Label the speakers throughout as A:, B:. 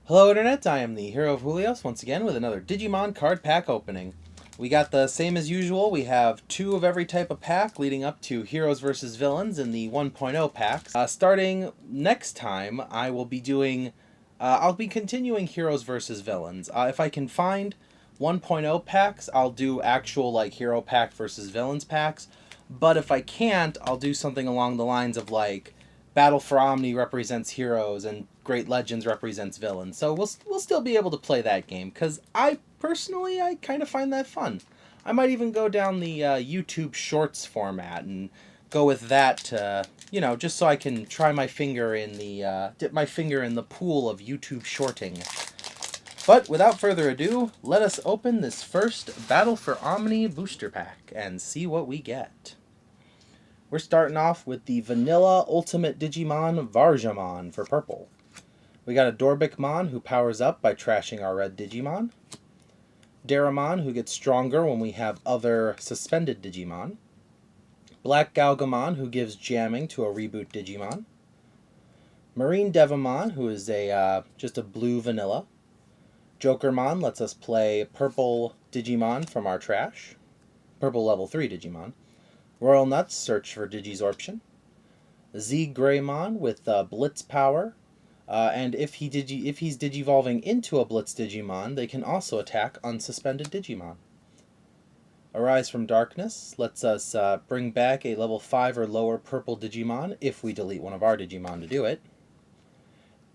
A: Hello Internet, I am the Hero of Julios once again with another Digimon card pack opening. We got the same as usual, we have two of every type of pack leading up to Heroes vs. Villains in the 1.0 packs. Starting next time, I'll be continuing Heroes vs. Villains. If I can find 1.0 packs, I'll do actual like Hero pack versus Villains packs. But if I can't, I'll do something along the lines of like Battle for Omni represents heroes and Great Legends represents villains. So we'll still be able to play that game because I kind of find that fun. I might even go down the YouTube Shorts format and go with that to, just so I can try my finger in the dip my finger in the pool of YouTube shorting. But without further ado, let us open this first Battle for Omni booster pack and see what we get. We're starting off with the Vanilla Ultimate Digimon Varjamon for purple. We got a Dorbikmon who powers up by trashing our red Digimon. Daramon who gets stronger when we have other suspended Digimon. Black Galgamon who gives jamming to a reboot Digimon. Marine Devamon who is just a blue vanilla. Jokermon lets us play purple Digimon from our trash. Purple level 3 Digimon. Royal Nuts search for Digisorption. Z Greymon with Blitz power, and if he's Digivolving into a Blitz Digimon, they can also attack unsuspended Digimon. Arise from Darkness lets us bring back a level 5 or lower purple Digimon if we delete one of our Digimon to do it.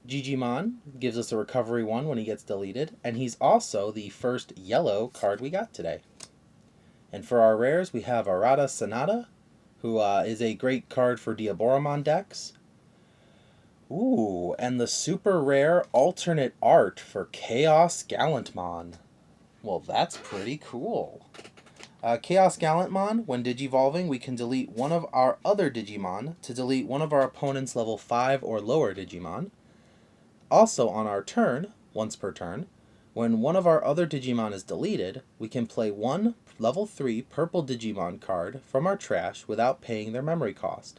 A: Gigimon gives us a recovery 1 when he gets deleted, and he's also the first yellow card we got today. And for our rares, we have Arata Sonata, who is a great card for Diaboromon decks. Ooh, and the super rare alternate art for Chaos Gallantmon. Well, that's pretty cool. Chaos Gallantmon, when Digivolving, we can delete one of our other Digimon to delete one of our opponent's level 5 or lower Digimon. Also on our turn, once per turn, when one of our other Digimon is deleted, we can play one level 3 purple Digimon card from our trash without paying their memory cost.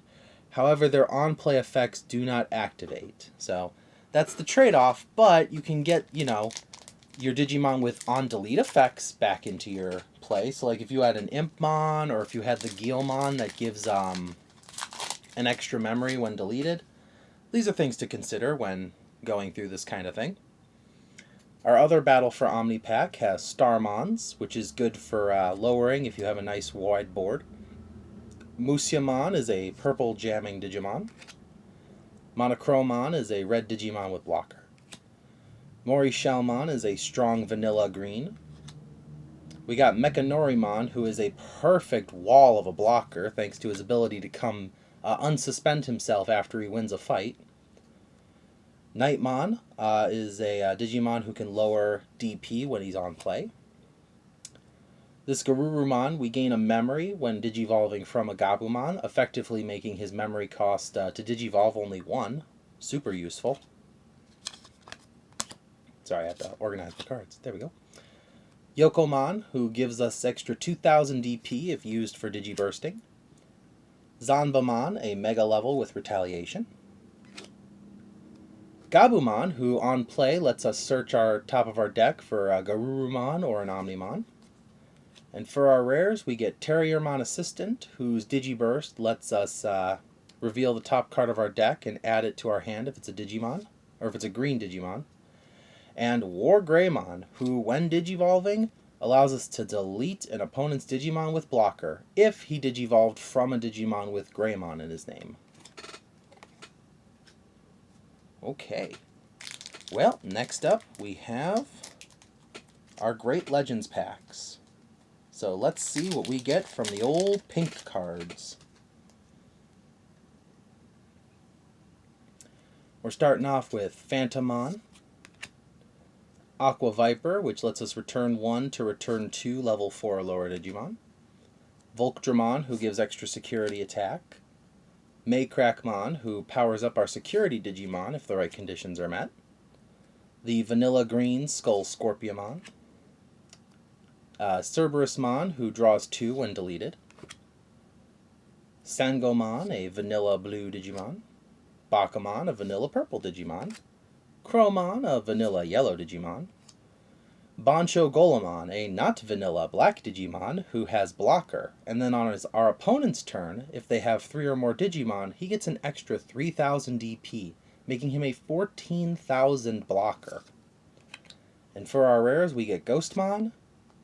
A: However, their on-play effects do not activate. So that's the trade-off, but you can get, your Digimon with on-delete effects back into your play. So like if you had an Impmon or if you had the Guilmon that gives an extra memory when deleted, these are things to consider when going through this kind of thing. Our other Battle for Omni pack has Starmons, which is good for lowering if you have a nice wide board. Musyamon is a purple jamming Digimon. Monochromon is a red Digimon with blocker. Morishelmon is a strong vanilla green. We got Mechanorimon, who is a perfect wall of a blocker thanks to his ability to come unsuspend himself after he wins a fight. Nightmon is a Digimon who can lower DP when he's on play. This Garurumon, we gain a memory when Digivolving from a Gabumon, effectively making his memory cost to Digivolve only 1. Super useful. Sorry, I have to organize the cards. There we go. Yokomon, who gives us extra 2000 DP if used for Digibursting. Zanbamon, a Mega level with Retaliation. Gabumon, who on play lets us search our top of our deck for a Garurumon or an Omnimon. And for our rares, we get Terriermon Assistant, whose Digiburst lets us reveal the top card of our deck and add it to our hand if it's a Digimon, or if it's a green Digimon. And War Greymon, who, when Digivolving, allows us to delete an opponent's Digimon with blocker if he Digivolved from a Digimon with Greymon in his name. Okay, well, next up we have our Great Legends packs. So let's see what we get from the old pink cards. We're starting off with Phantomon, Aqua Viper, which lets us return 1 to return 2 level 4 or lower Digimon. Volcdramon, who gives extra security attack. Maycrackmon, who powers up our security Digimon if the right conditions are met. The vanilla green Skull Scorpiamon. Cerberusmon, who draws 2 when deleted. Sangomon, a vanilla blue Digimon. Bakamon, a vanilla purple Digimon. Crowmon, a vanilla yellow Digimon. Bancho Golemon, a not vanilla black Digimon who has blocker, and then on our opponent's turn, if they have 3 or more Digimon, he gets an extra 3000 DP, making him a 14,000 blocker. And for our rares, we get Ghostmon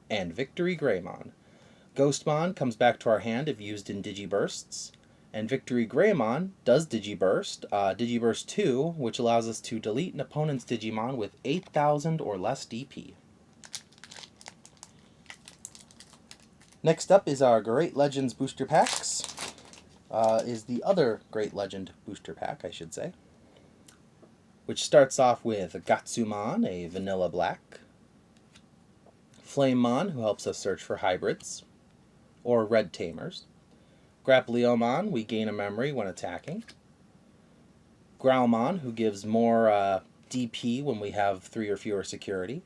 A: and Victory Greymon. Ghostmon comes back to our hand if used in Digibursts, and Victory Greymon does Digiburst, Digiburst 2, which allows us to delete an opponent's Digimon with 8,000 or less DP. Next up is our Great Legends booster packs. Is the other Great Legend booster pack, I should say. Which starts off with Gatsumon, a vanilla black. Flamemon, who helps us search for hybrids, or red tamers. Grappleomon, we gain a memory when attacking. Growlmon, who gives more DP when we have 3 or fewer security.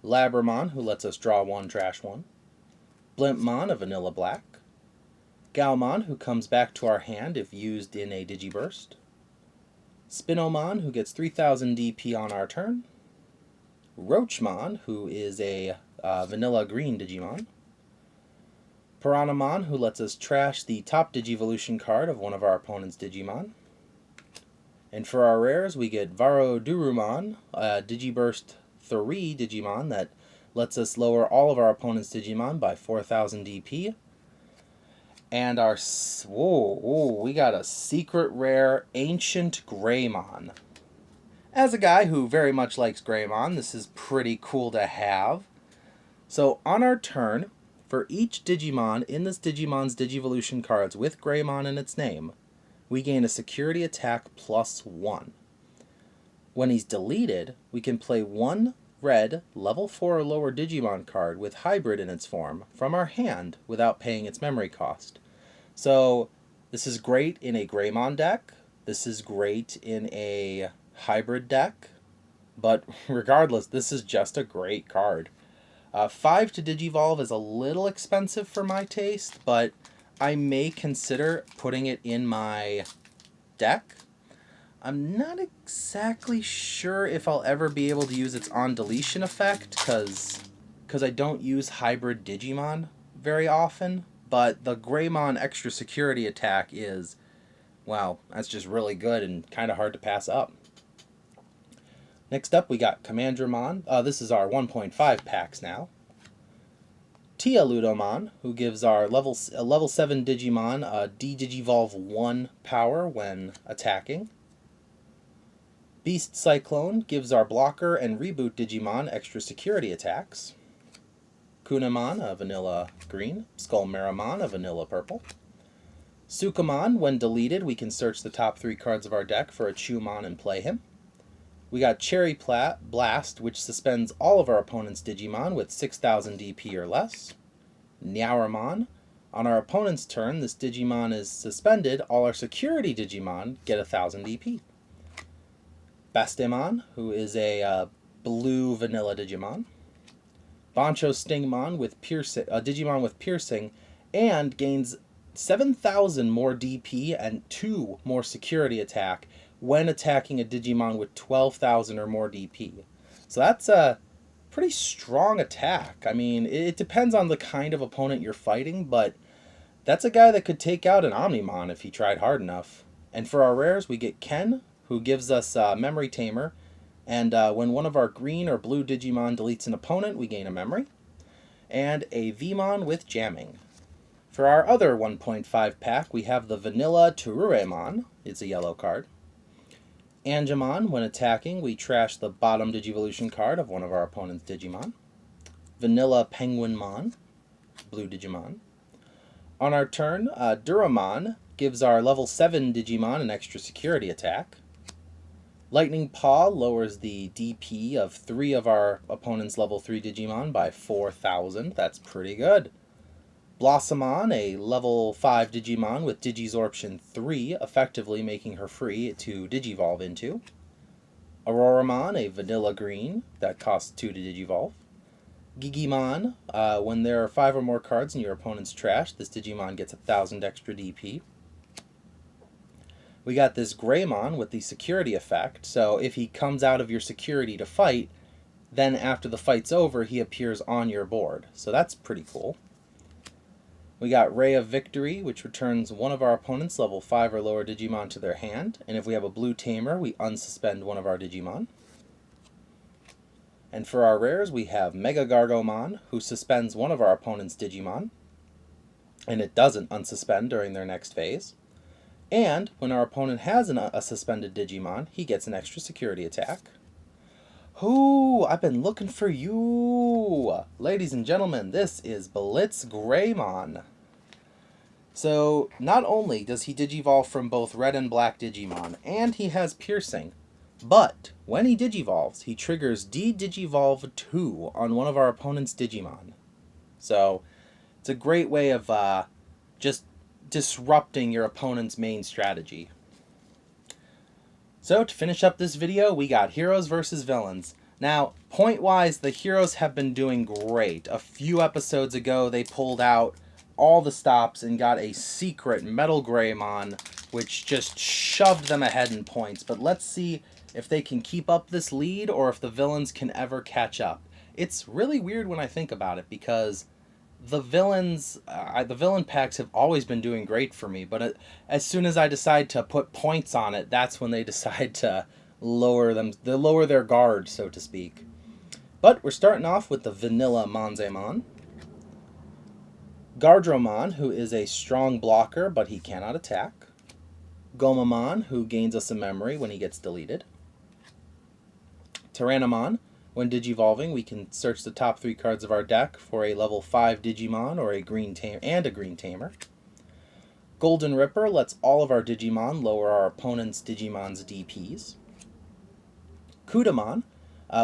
A: Labramon, who lets us draw 1, trash 1. Blimpmon, a vanilla black. Galmon, who comes back to our hand if used in a Digiburst. Spinomon, who gets 3000 DP on our turn. Roachmon, who is a vanilla green Digimon. Piranhamon, who lets us trash the top Digivolution card of one of our opponent's Digimon. And for our rares, we get Varodurumon, a Digiburst 3 Digimon that lets us lower all of our opponent's Digimon by 4000 DP. And our... we got a secret rare Ancient Greymon. As a guy who very much likes Greymon, this is pretty cool to have. So on our turn, for each Digimon in this Digimon's Digivolution cards with Greymon in its name, we gain a security attack +1. When he's deleted, we can play 1 red level 4 or lower Digimon card with hybrid in its form from our hand without paying its memory cost. So this is great in a Greymon deck, this is great in a hybrid deck, but regardless, this is just a great card. 5 to Digivolve is a little expensive for my taste, but I may consider putting it in my deck. I'm not exactly sure if I'll ever be able to use its on-deletion effect, because I don't use hybrid Digimon very often, but the Greymon extra security attack is, wow, that's just really good and kind of hard to pass up. Next up, we got Commandramon. This is our 1.5 packs now. Tialudomon, who gives our level 7 Digimon D-Digivolve 1 power when attacking. Beast Cyclone gives our blocker and reboot Digimon extra security attacks. Kunamon, a vanilla green. Skullmaramon, a vanilla purple. Sukamon, when deleted, we can search the top 3 cards of our deck for a Chumon and play him. We got Cherry Blast, which suspends all of our opponent's Digimon with 6000 DP or less. Nyaramon. On our opponent's turn, this Digimon is suspended. All our security Digimon get 1000 DP. Bastemon, who is a blue vanilla Digimon. Bancho Stingmon, with a Digimon with piercing, and gains 7,000 more DP and 2 more security attack when attacking a Digimon with 12,000 or more DP. So that's a pretty strong attack. I mean, it depends on the kind of opponent you're fighting, but that's a guy that could take out an Omnimon if he tried hard enough. And for our rares, we get Ken, who gives us Memory Tamer, and when one of our green or blue Digimon deletes an opponent, we gain a memory. And a Vmon with Jamming. For our other 1.5 pack, we have the Vanilla Turuemon. It's a yellow card. Angemon, when attacking, we trash the bottom Digivolution card of one of our opponent's Digimon. Vanilla Penguinmon, blue Digimon. On our turn, Duramon gives our level 7 Digimon an extra security attack. Lightning Paw lowers the DP of 3 of our opponent's level 3 Digimon by 4,000. That's pretty good. Blossomon, a level 5 Digimon with Digisorption 3, effectively making her free to Digivolve into. Auroramon, a vanilla green that costs 2 to Digivolve. Gigimon, when there are 5 or more cards in your opponent's trash, this Digimon gets 1,000 extra DP. We got this Greymon with the security effect, so if he comes out of your security to fight, then after the fight's over, he appears on your board. So that's pretty cool. We got Ray of Victory, which returns one of our opponent's level 5 or lower Digimon to their hand, and if we have a blue tamer, we unsuspend one of our Digimon. And for our rares, we have Mega Gargomon, who suspends one of our opponent's Digimon, and it doesn't unsuspend during their next phase. And when our opponent has a suspended Digimon, he gets an extra security attack. Ooh, I've been looking for you! Ladies and gentlemen, this is Blitz Greymon. So, not only does he digivolve from both red and black Digimon, and he has piercing, but when he digivolves, he triggers D-Digivolve 2 on one of our opponent's Digimon. So, it's a great way of just disrupting your opponent's main strategy. So to finish up this video, we got heroes versus villains. Now, point-wise, the heroes have been doing great. A few episodes ago, they pulled out all the stops and got a secret Metal Greymon, which just shoved them ahead in points. But let's see if they can keep up this lead or if the villains can ever catch up. It's really weird when I think about it, because the villain packs have always been doing great for me, but as soon as I decide to put points on it, that's when they decide to lower their guard, so to speak. But we're starting off with the vanilla Manzemon. Gardromon, who is a strong blocker, but he cannot attack. Gomamon, who gains us a memory when he gets deleted. Tyrannomon. When digivolving, we can search the top 3 cards of our deck for a level 5 Digimon or a green tamer. Golden Ripper lets all of our Digimon lower our opponent's Digimon's DPs. Kudamon,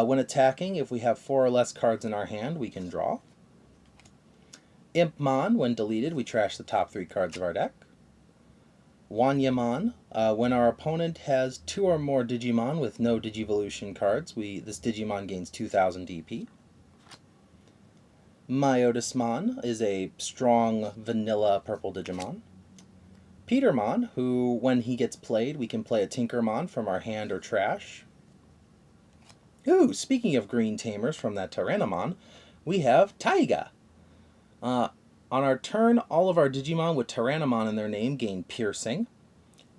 A: when attacking, if we have 4 or less cards in our hand, we can draw. Impmon, when deleted, we trash the top 3 cards of our deck. Wanyamon, when our opponent has 2 or more Digimon with no Digivolution cards, this Digimon gains 2000 DP. Myotismon is a strong vanilla purple Digimon. Petermon, who when he gets played, we can play a Tinkermon from our hand or trash. Ooh, speaking of green tamers from that Tyrannomon, we have Taiga. On our turn, all of our Digimon with Tyrannomon in their name gain piercing.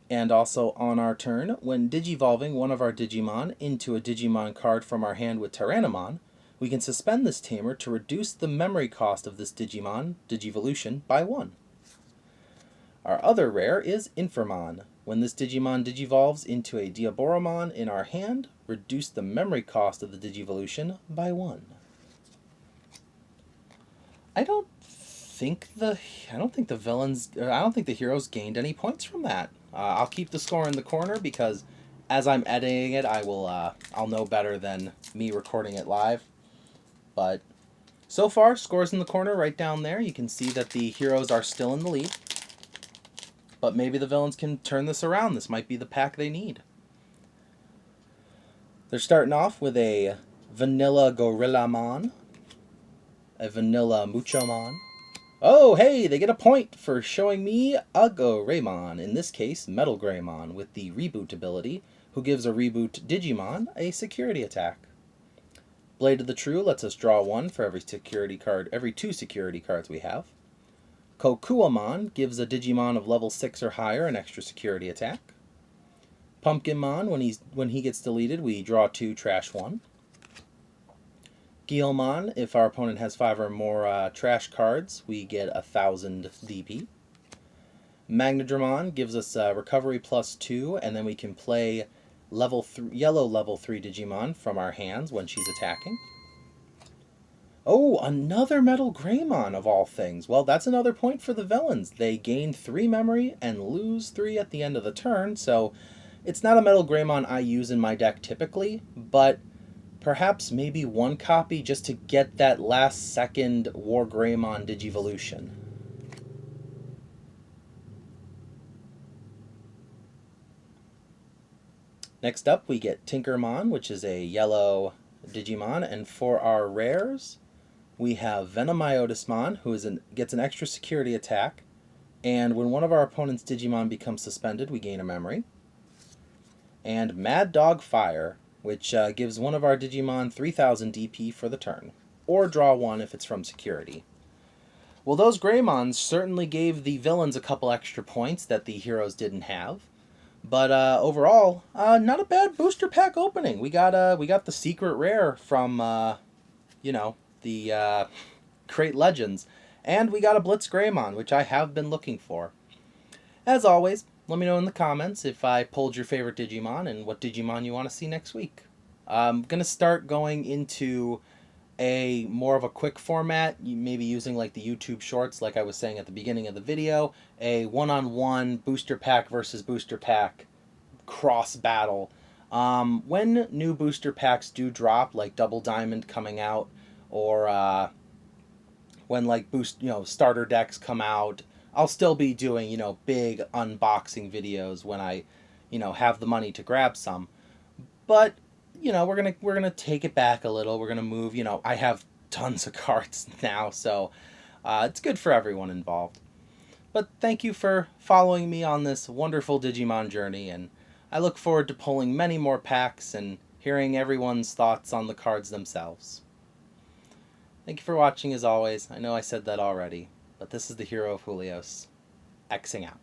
A: And also on our turn, when digivolving one of our Digimon into a Digimon card from our hand with Tyrannomon, we can suspend this tamer to reduce the memory cost of this Digimon, Digivolution, by 1. Our other rare is Infamon. When this Digimon digivolves into a Diaboromon in our hand, reduce the memory cost of the Digivolution by 1. I don't think the heroes gained any points from that. I'll keep the score in the corner because as I'm editing it, I'll know better than me recording it live. But so far, scores in the corner right down there. You can see that the heroes are still in the lead. But maybe the villains can turn this around. This might be the pack they need. They're starting off with a vanilla Gorillamon, a vanilla Muchomon. Oh, hey, they get a point for showing me a Greymon, in this case, Metal Greymon, with the Reboot ability, who gives a Reboot Digimon a security attack. Blade of the True lets us draw 1 for every 2 security cards we have. Kokuamon gives a Digimon of level 6 or higher an extra security attack. Pumpkinmon, when he gets deleted, we draw 2, trash 1. Guilmon, if our opponent has 5 or more trash cards, we get 1000 DP. Magnadramon gives us recovery plus 2, and then we can play yellow level 3 Digimon from our hands when she's attacking. Oh, another Metal Greymon of all things. Well, that's another point for the villains. They gain 3 memory and lose 3 at the end of the turn, so it's not a Metal Greymon I use in my deck typically, but perhaps maybe 1 copy just to get that last second War Greymon Digivolution. Next up we get Tinkerman, which is a yellow Digimon, and for our rares we have Venomyotismon, who gets an extra security attack, and when one of our opponent's Digimon becomes suspended we gain a memory. and Mad Dog Fire, which gives one of our Digimon 3000 DP for the turn, or draw one if it's from security. Well, those Greymons certainly gave the villains a couple extra points that the heroes didn't have. But overall, not a bad booster pack opening. We got the secret rare from the Crate Legends, and we got a Blitz Greymon, which I have been looking for. As always, let me know in the comments if I pulled your favorite Digimon and what Digimon you want to see next week. I'm gonna start going into a more of a quick format, maybe using like the YouTube shorts, like I was saying at the beginning of the video, a one-on-one booster pack versus booster pack cross battle. When new booster packs do drop, like Double Diamond coming out, or when like starter decks come out, I'll still be doing big unboxing videos when I have the money to grab some. But we're gonna take it back a little. We're gonna move. I have tons of cards now, so it's good for everyone involved. But thank you for following me on this wonderful Digimon journey, and I look forward to pulling many more packs and hearing everyone's thoughts on the cards themselves. Thank you for watching as always. I know I said that already, but this is the Hero of Julios, Xing out.